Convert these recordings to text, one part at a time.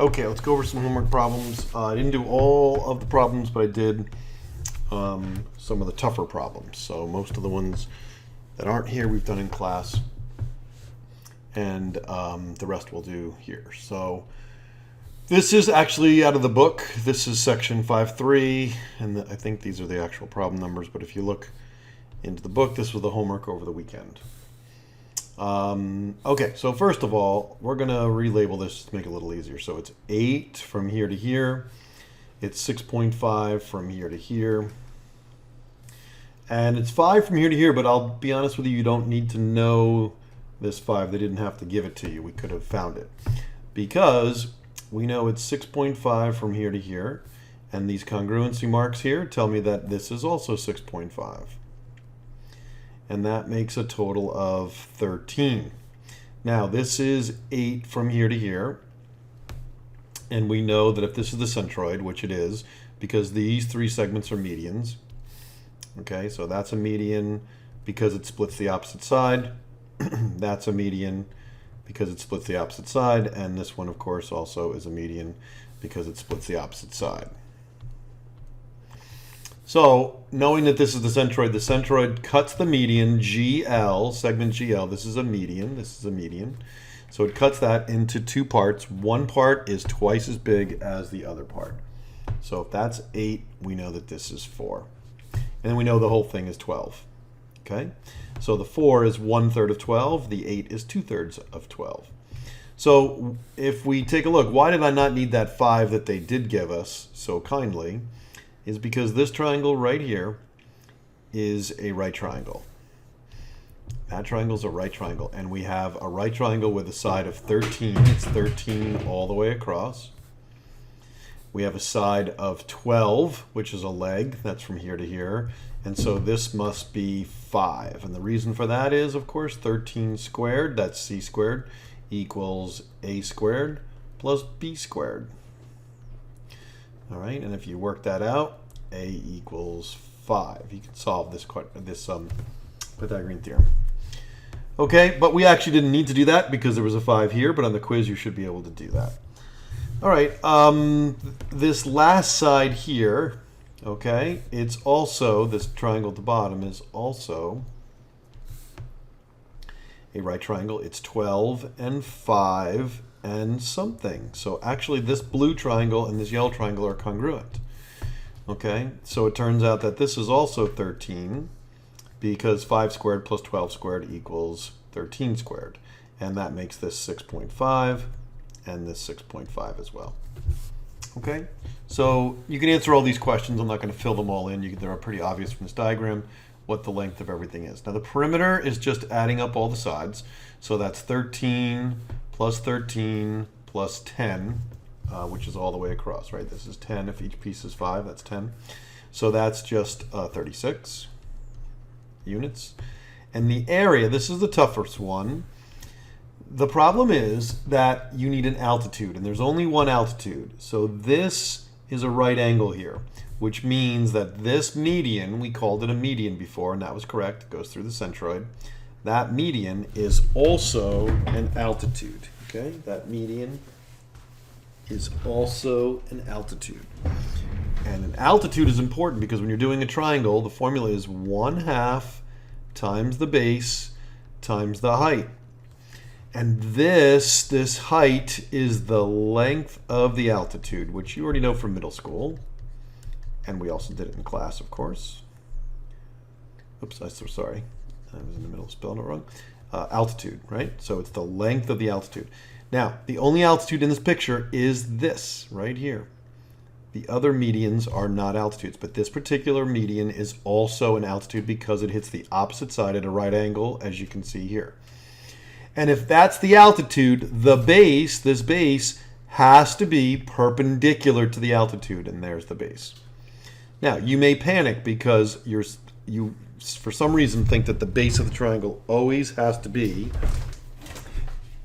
Okay, let's go over some homework problems. I didn't do all of the problems, but I did some of the tougher problems. So most of the ones that aren't here we've done in class, and the rest we'll do here. So this is actually out of the book. This is section 5.3, and I think these are the actual problem numbers, but if you look into the book, this was the homework over the weekend. Okay, so first of all, we're going to relabel this to make it a little easier. So it's 8 from here to here. It's 6.5 from here to here. And it's 5 from here to here, but I'll be honest with you, you don't need to know this 5. They didn't have to give it to you. We could have found it. Because we know it's 6.5 from here to here. And these congruency marks here tell me that this is also 6.5. And that makes a total of 13. Now this is 8 from here to here. And we know that if this is the centroid, which it is, because these three segments are medians. Okay, so that's a median because it splits the opposite side. That's a median because it splits the opposite side. And this one, of course, also is a median because it splits the opposite side. So, knowing that this is the centroid cuts the median GL, segment GL. This is a median. This is a median. So it cuts that into two parts. One part is twice as big as the other part. So if that's 8, we know that this is 4. And we know the whole thing is 12. Okay? So the 4 is 1/3 of 12. The 8 is 2/3 of 12. So if we take a look, why did I not need that 5 that they did give us so kindly? Is because this triangle right here is a right triangle. That triangle is a right triangle, and we have a right triangle with a side of 13. It's 13 all the way across. We have a side of 12, which is a leg. That's from here to here. And so this must be 5. And the reason for that is, of course, 13 squared, that's c squared, equals a squared plus b squared. All right, and if you work that out, a equals 5. You can solve this Pythagorean theorem. Okay, but we actually didn't need to do that because there was a 5 here, but on the quiz you should be able to do that. All right, this last side here, okay, it's also, this triangle at the bottom is also a right triangle. It's 12 and 5 and something. So actually this blue triangle and this yellow triangle are congruent. Okay, so it turns out that this is also 13 because 5 squared plus 12 squared equals 13 squared. And that makes this 6.5 and this 6.5 as well. Okay, so you can answer all these questions. I'm not going to fill them all in. They're pretty obvious from this diagram what the length of everything is. Now the perimeter is just adding up all the sides. So that's 13 plus 13 plus 10, which is all the way across, right? This is 10. If each piece is 5, that's 10. So that's just 36 units. And the area, this is the toughest one. The problem is that you need an altitude, and there's only one altitude. So this is a right angle here, which means that this median, we called it a median before, and that was correct. It goes through the centroid. That median is also an altitude. Okay, that median is also an altitude. And an altitude is important because when you're doing a triangle, the formula is 1/2 times the base times the height. And this height is the length of the altitude, which you already know from middle school. And we also did it in class, of course. Oops, I'm so sorry. I was in the middle of spelling it wrong. Altitude, right? So it's the length of the altitude. Now, the only altitude in this picture is this right here. The other medians are not altitudes, but this particular median is also an altitude because it hits the opposite side at a right angle, as you can see here. And if that's the altitude, the base, this base, has to be perpendicular to the altitude, and there's the base. Now, you may panic because you for some reason think that the base of the triangle always has to be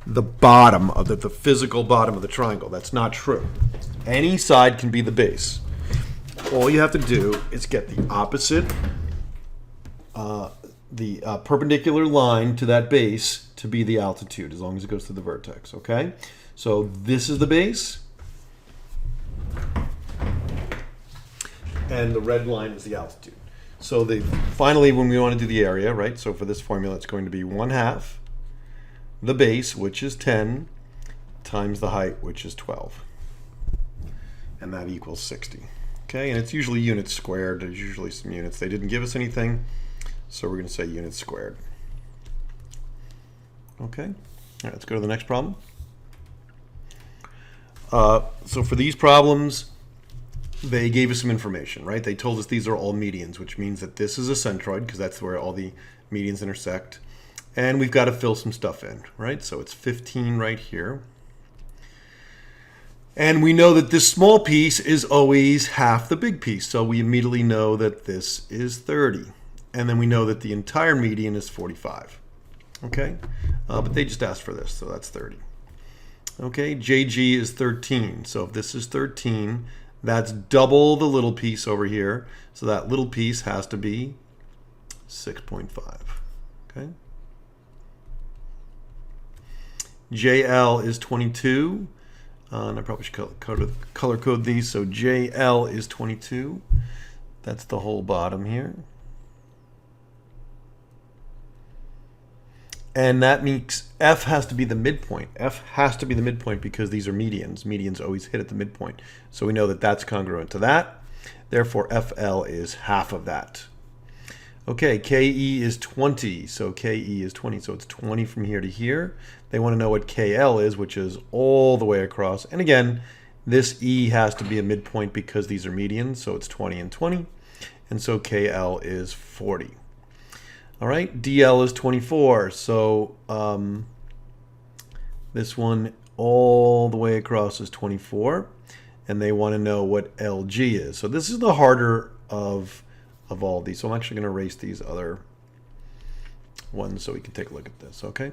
the bottom of the physical bottom of the triangle. That's not true. Any side can be the base. All you have to do is get the opposite, perpendicular line to that base to be the altitude, as long as it goes through the vertex, okay? So this is the base, and the red line is the altitude. So finally, when we want to do the area, right? So for this formula, it's going to be 1/2 the base, which is 10, times the height, which is 12. And that equals 60. Okay, and it's usually units squared. There's usually some units. They didn't give us anything, so we're going to say units squared. Okay, all right, let's go to the next problem. So for these problems, they gave us some information, right? They told us these are all medians, which means that this is a centroid, because that's where all the medians intersect. And we've got to fill some stuff in, right? So it's 15 right here. And we know that this small piece is always half the big piece. So we immediately know that this is 30. And then we know that the entire median is 45. Okay? But they just asked for this, so that's 30. Okay, JG is 13. So if this is 13, that's double the little piece over here. So that little piece has to be 6.5. Okay? JL is 22. And I probably should color code these. So JL is 22. That's the whole bottom here. And that means F has to be the midpoint. F has to be the midpoint because these are medians. Medians always hit at the midpoint. So we know that that's congruent to that. Therefore, FL is half of that. Okay, KE is 20. So KE is 20. So it's 20 from here to here. They want to know what KL is, which is all the way across. And again, this E has to be a midpoint because these are medians. So it's 20 and 20. And so KL is 40. All right, DL is 24. So this one all the way across is 24. And they want to know what LG is. So this is the harder of all these. So I'm actually going to erase these other ones so we can take a look at this, okay?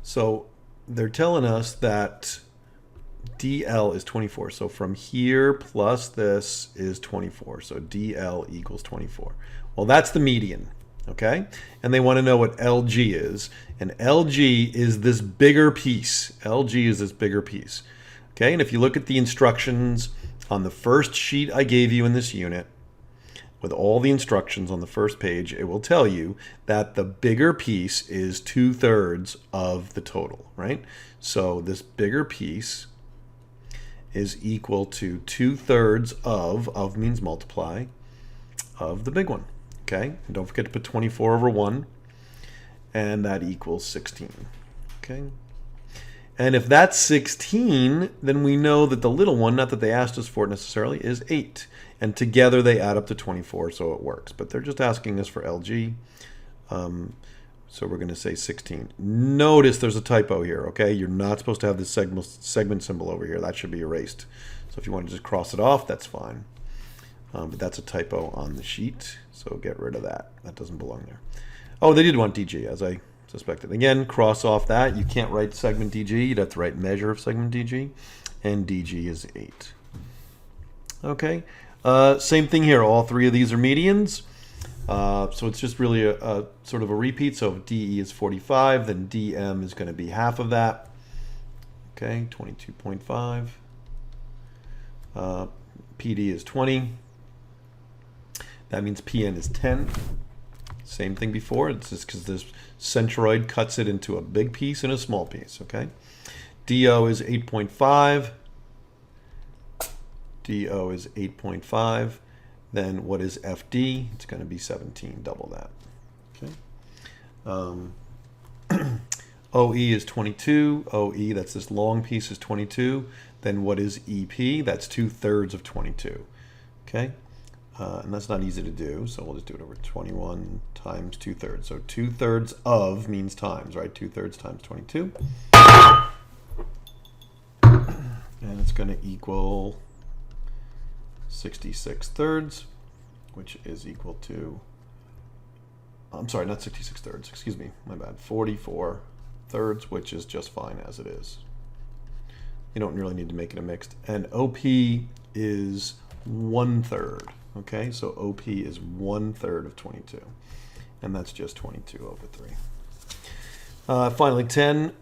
So they're telling us that DL is 24. So from here plus this is 24. So DL equals 24. Well, that's the median, okay? And they want to know what LG is. And LG is this bigger piece. LG is this bigger piece, okay? And if you look at the instructions on the first sheet I gave you in this unit, with all the instructions on the first page, it will tell you that the bigger piece is 2/3 of the total, right? So this bigger piece is equal to 2/3 of means multiply, of the big one, okay? And don't forget to put 24 over 1, and that equals 16, okay? And if that's 16, then we know that the little one, not that they asked us for it necessarily, is 8. And together they add up to 24, so it works. But they're just asking us for LG. So we're going to say 16. Notice there's a typo here, okay? You're not supposed to have this segment symbol over here. That should be erased. So if you want to just cross it off, that's fine. But that's a typo on the sheet, so get rid of that. That doesn't belong there. Oh, they did want DG, as I suspected. Again, cross off that. You can't write segment DG. You'd have to write measure of segment DG. And DG is 8. Okay. Same thing here. All three of these are medians. So it's just really a sort of a repeat. So if DE is 45, then DM is going to be half of that. Okay, 22.5. PD is 20. That means PN is 10. Same thing before. It's just because this centroid cuts it into a big piece and a small piece. Okay. DO is 8.5. DO is 8.5. Then what is FD? It's going to be 17, double that. Okay. OE is 22. OE, that's this long piece, is 22. Then what is EP? That's 2/3 of 22. Okay. And that's not easy to do, so we'll just do it over 21 times 2/3. So 2/3 of means times, right? 2/3 times 22. And it's going to equal 66/3, which is equal to, I'm sorry, not 66/3, excuse me, my bad, 44/3, which is just fine as it is. You don't really need to make it a mixed. And OP is 1/3, okay? So OP is 1/3 of 22, and that's just 22 over 3. Finally, 10.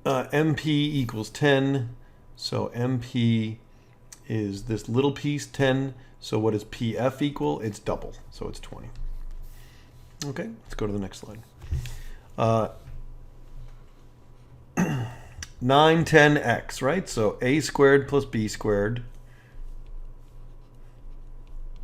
MP equals 10, so MP is this little piece, 10. So what does PF equal? It's double, so it's 20. Okay, let's go to the next slide. 9, 10x, right? So a squared plus b squared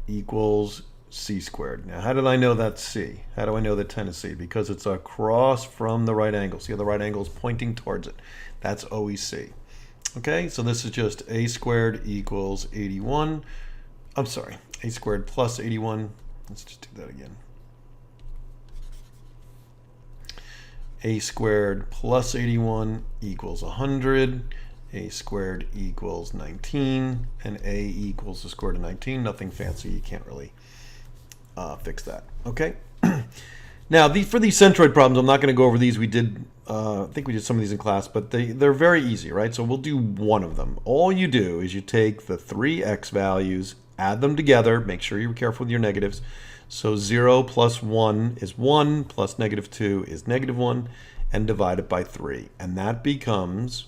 equals c squared. Now, how did I know that's c? How do I know that 10 is c? Because it's across from the right angle. See how the right angle is pointing towards it. That's always c. Okay, so this is just a squared equals 81. I'm sorry, a squared plus 81. Let's just do that again. A squared plus 81 equals 100. A squared equals 19. And a equals the square root of 19. Nothing fancy. You can't really fix that. Okay. Now, for these centroid problems, I'm not going to go over these. We did, I think we did some of these in class, but they're very easy, right? So we'll do one of them. All you do is you take the three x values, add them together. Make sure you're careful with your negatives. So 0 plus 1 is 1, plus negative 2 is negative 1, and divide it by 3. And that becomes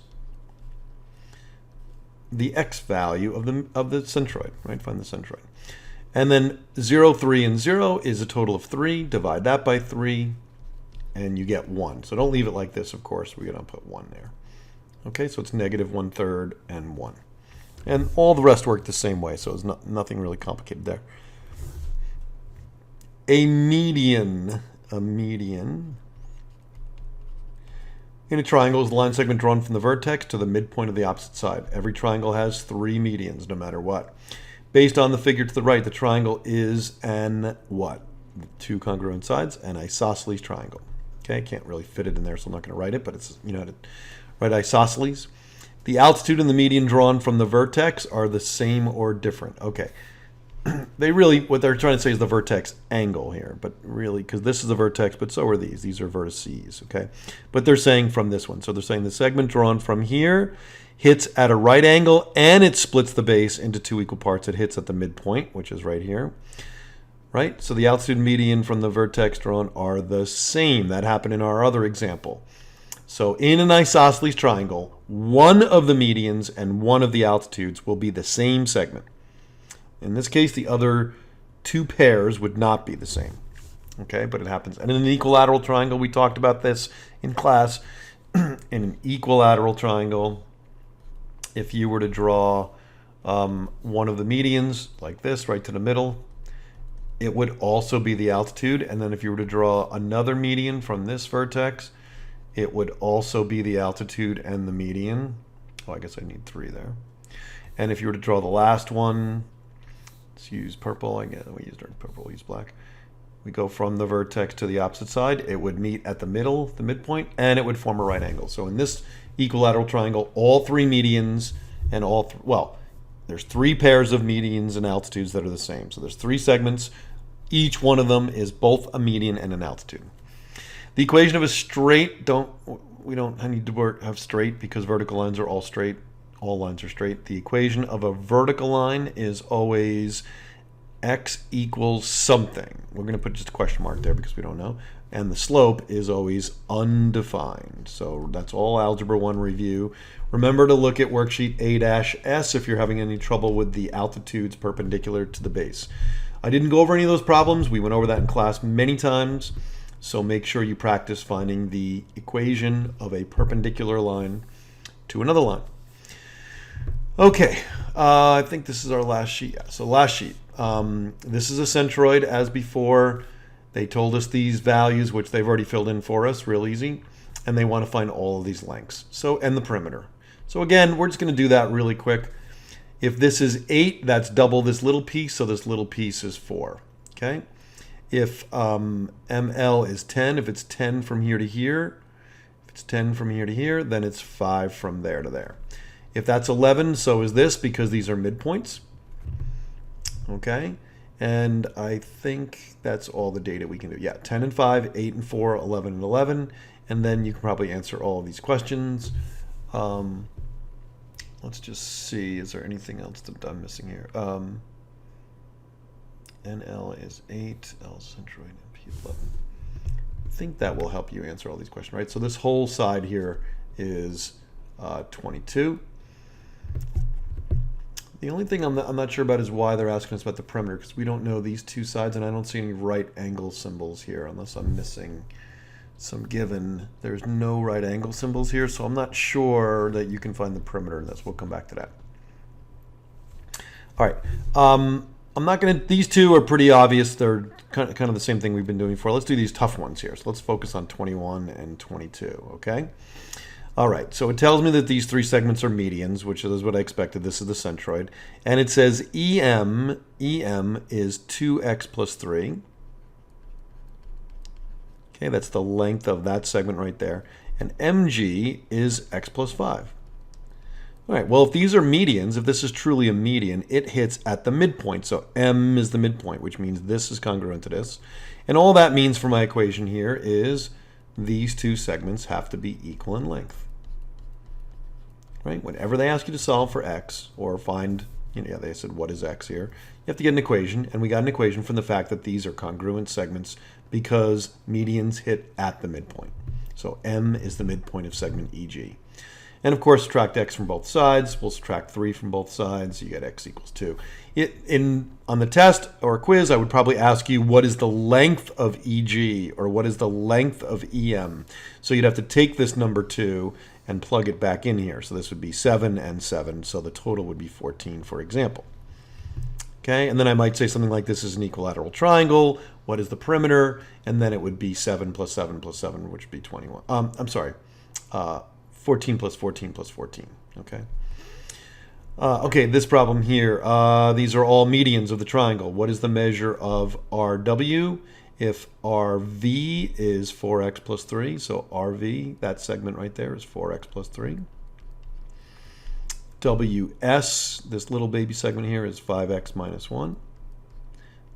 the x value of the centroid, right? Find the centroid. And then 0, 3, and 0 is a total of 3. Divide that by 3, and you get 1. So don't leave it like this, of course. We're going to put 1 there. Okay, so it's negative 1/3 and 1. And all the rest work the same way, so it's nothing really complicated there. A median in a triangle is the line segment drawn from the vertex to the midpoint of the opposite side. Every triangle has 3 medians, no matter what. Based on the figure to the right, the triangle is an what? The 2 congruent sides, an isosceles triangle. Okay, I can't really fit it in there, so I'm not going to write it, but it's, you know how to write isosceles. The altitude and the median drawn from the vertex are the same or different. Okay. What they're trying to say is the vertex angle here, but really, because this is a vertex, but so are these. These are vertices, okay? But they're saying from this one. So they're saying the segment drawn from here hits at a right angle, and it splits the base into 2 equal parts. It hits at the midpoint, which is right here, right? So the altitude and median from the vertex drawn are the same. That happened in our other example. So in an isosceles triangle, one of the medians and one of the altitudes will be the same segment. In this case, the other 2 pairs would not be the same. Okay, but it happens. And in an equilateral triangle, we talked about this in class. In an equilateral triangle, if you were to draw one of the medians like this, right to the middle, it would also be the altitude. And then if you were to draw another median from this vertex, it would also be the altitude and the median. Oh, I guess I need 3 there. And if you were to draw the last one, let's use purple. Again, we used purple, we use black. We go from the vertex to the opposite side. It would meet at the middle, the midpoint, and it would form a right angle. So in this equilateral triangle, all 3 medians and there's 3 pairs of medians and altitudes that are the same. So there's 3 segments. Each one of them is both a median and an altitude. The equation of a straight, we don't need to have straight because vertical lines are all straight. All lines are straight. The equation of a vertical line is always x equals something. We're going to put just a question mark there because we don't know. And the slope is always undefined. So that's all Algebra 1 review. Remember to look at worksheet A-S if you're having any trouble with the altitudes perpendicular to the base. I didn't go over any of those problems. We went over that in class many times. So make sure you practice finding the equation of a perpendicular line to another line. Okay, I think this is our last sheet. Yeah, so last sheet. This is a centroid as before. They told us these values, which they've already filled in for us, real easy. And they want to find all of these lengths. And the perimeter. So again, we're just going to do that really quick. If this is 8, that's double this little piece. So this little piece is 4. Okay. If ML is 10, if it's 10 from here to here, if it's 10 from here to here, then it's 5 from there to there. If that's 11, so is this because these are midpoints. Okay, and I think that's all the data we can do. Yeah, 10 and 5, 8 and 4, 11 and 11, and then you can probably answer all of these questions. Let's just see, is there anything else that I'm missing here? NL is 8, L centroid, and P 11. I think that will help you answer all these questions, right? So this whole side here is 22. The only thing I'm not sure about is why they're asking us about the perimeter, because we don't know these two sides, and I don't see any right angle symbols here, unless I'm missing some given. There's no right angle symbols here, so I'm not sure that you can find the perimeter in this. We'll come back to that. All right. I'm not going to, these two are pretty obvious. They're kind of the same thing we've been doing before. Let's do these tough ones here. So let's focus on 21 and 22, okay? All right, so it tells me that these three segments are medians, which is what I expected. This is the centroid. And it says EM is 2x plus 3. Okay, that's the length of that segment right there. And MG is x plus 5. All right, well, if these are medians, if this is truly a median, it hits at the midpoint. So M is the midpoint, which means this is congruent to this. And all that means for my equation here is these two segments have to be equal in length. Right? Whenever they ask you to solve for x or find, they said what is x here, you have to get an equation, and we got an equation from the fact that these are congruent segments because medians hit at the midpoint. So M is the midpoint of segment EG. And of course, subtract x from both sides. We'll subtract 3 from both sides. You get x equals 2. On the test or quiz, I would probably ask you, what is the length of EG, or what is the length of EM? So you'd have to take this number 2 and plug it back in here. So this would be 7 and 7. So the total would be 14, for example. Okay, and then I might say something like this is an equilateral triangle. What is the perimeter? And then it would be 7 plus 7 plus 7, which would be 21. 14 plus 14 plus 14, okay? Okay, this problem here, these are all medians of the triangle. What is the measure of RW if RV is 4x plus 3? So RV, that segment right there, is 4x plus 3. WS, this little baby segment here, is 5x minus 1.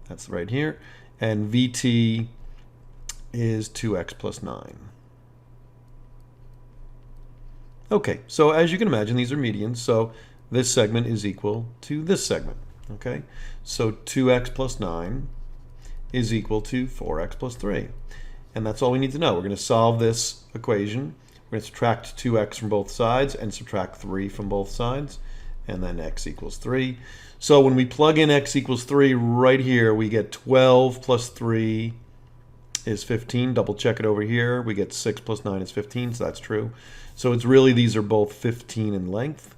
That's right here. And VT is 2x plus 9. Okay, so as you can imagine, these are medians, so this segment is equal to this segment, okay? So 2x plus 9 is equal to 4x plus 3. And that's all we need to know. We're going to solve this equation. We're going to subtract 2x from both sides and subtract 3 from both sides, and then x equals 3. So when we plug in x equals 3 right here, we get 12 plus 3 is 15. Double check it over here. We get 6 plus 9 is 15, so that's true. So it's really, these are both 15 in length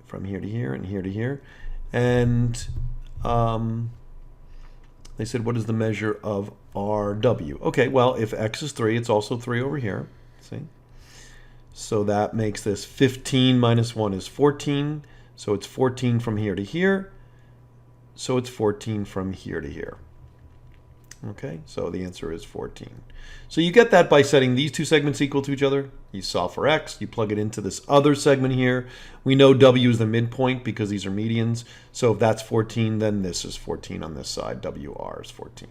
from here to here and here to here. And they said, what is the measure of RW? Okay, well, if x is 3, it's also 3 over here. See? So that makes this 15 minus 1 is 14. So it's 14 from here to here. So it's 14 from here to here. Okay, so the answer is 14. So you get that by setting these two segments equal to each other. You solve for x, you plug it into this other segment here. We know W is the midpoint because these are medians. So if that's 14, then this is 14 on this side. WR is 14.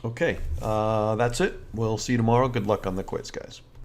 Okay, that's it. We'll see you tomorrow. Good luck on the quiz, guys.